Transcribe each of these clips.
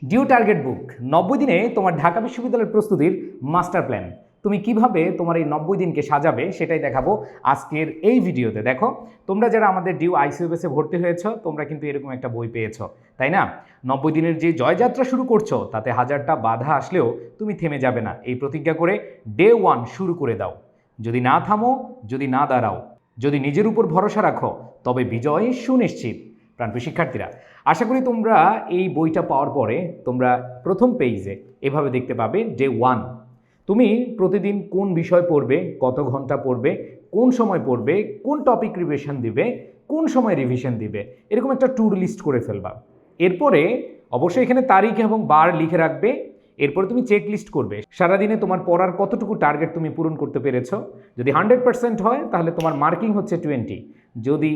Due target বুক 90 দিনে তোমার ঢাকা বিশ্ববিদ্যালয়ের প্রস্তুতির মাস্টার প্ল্যান। তুমি কিভাবে তোমার এই 90 দিনকে সাজাবে সেটাই দেখাবো আজকের এই ভিডিওতে। দেখো, তোমরা যারা আমাদের ডিউ আইসিইউএসে ভর্তি হয়েছো তোমরা কিন্তু এরকম একটা বই পেয়েছো, তাই না? 90 দিনের যে জয়যাত্রা শুরু করছো তাতে হাজারটা বাধা আসলেও তুমি থেমে যাবে না, এই প্রতিজ্ঞা করে ডে 1 শুরু করে দাও। যদি না থামো, যদি না দাঁড়াও, যদি নিজের উপর ভরসা রাখো, তবে বিজয় সুনিশ্চিত। প্রাণপ্রিয় শিক্ষার্থীরা, আশা করি তোমরা এই বইটা পাওয়ার পরে তোমরা প্রথম পেজে এভাবে দেখতে পাবে ডে 1। তুমি প্রতিদিন কোন বিষয় পড়বে, কত ঘন্টা পড়বে, কোন সময় পড়বে, কোন টপিক রিভিশন দিবে, কোন সময় রিভিশন দিবে, এরকম একটা টু ডু লিস্ট করে ফেলবা। এরপরে অবশ্যই এখানে তারিখ এবং বার লিখে রাখবে। এরপরে তুমি চেক লিস্ট করবে সারাদিনে তোমার পড়ার কতটুকু টার্গেট তুমি পূরণ করতে পেরেছো। যদি 100% হয় তাহলে তোমার মার্কিং হচ্ছে 20, যদি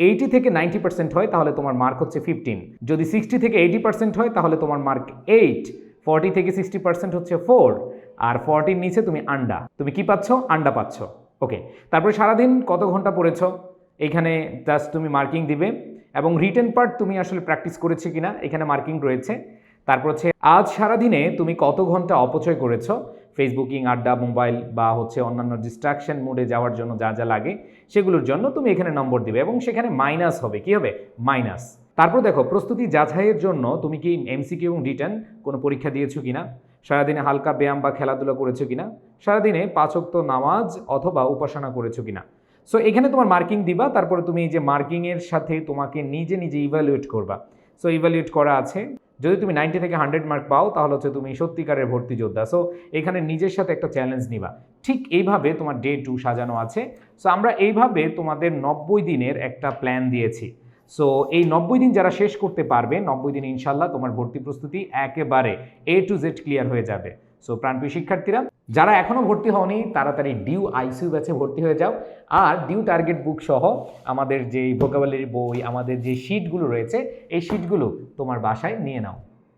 80 থেকে 90% হয় তাহলে তোমার মার্ক হচ্ছে 15, যদি 60 থেকে 80% হয় তাহলে তোমার মার্ক 8, 40 থেকে 60% হচ্ছে 4, আর 40 নিচে তুমি আন্ডা। তুমি কি পাচ্ছ? আন্ডা পাচ্ছ। ওকে, তারপরে সারাদিন কত ঘন্টা পড়েছ এখানে জাস্ট তুমি মার্কিং দিবে, এবং রিটেন পার্ট তুমি আসলে প্র্যাকটিস করেছো কিনা এখানে মার্কিং রয়েছে। তারপর হচ্ছে আজ সারাদিনে তুমি কত ঘন্টা অপচয় করেছো ফেসবুকিং, আড্ডা, মোবাইল বা হচ্ছে অন্যান্য ডিস্ট্রাকশন মোডে যাওয়ার জন্য যা যা লাগে সেগুলোর জন্য তুমি এখানে নম্বর দিবে, এবং সেখানে মাইনাস হবে। কি হবে? মাইনাস। তারপর দেখো, প্রস্তুতি যাচাইয়ের জন্য তুমি কি এমসিকিউ এবং রিটেন কোনো পরীক্ষা দিয়েছো কিনা, সারাদিনে হালকা ব্যায়াম বা খেলাধুলা করেছো কিনা, সারাদিনে 5 ওয়াক্ত নামাজ অথবা উপাসনা করেছো কিনা। সো এখানে তোমার মার্কিং দিবা। তারপরে তুমি এই যে মার্কিংয়ের সাথে তোমাকে নিজে নিজে ইভ্যালুয়েট করবা। সো ইভ্যালুয়েট করা আছে। যদি তুমি 90 থেকে 100 মার্ক পাও তাহলে হচ্ছে তুমি সত্যিকারের ভর্তি যোদ্ধা। সো এখানে নিজের সাথে একটা চ্যালেঞ্জ নিবা। ঠিক এইভাবে তোমার ডে 2 সাজানো আছে। সো আমরা এইভাবে তোমাদের 90 দিনের একটা প্ল্যান দিয়েছি। সো এই 90 দিন যারা শেষ করতে পারবে, 90 দিন ইনশাল্লাহ তোমার ভর্তি প্রস্তুতি একেবারে A to Z ক্লিয়ার হয়ে যাবে। সো প্রাণপ্রিয় শিক্ষার্থীরা, যারা এখনও ভর্তি হওনি তাড়াতাড়ি ডিউ আইসিইউ ব্যাচে ভর্তি হয়ে যাও। আর ডিউ টার্গেট বুক সহ আমাদের যে ভোকাবুলারি বই, আমাদের যে শিটগুলো রয়েছে এই শিটগুলো তোমার বাসায় নিয়ে নাও।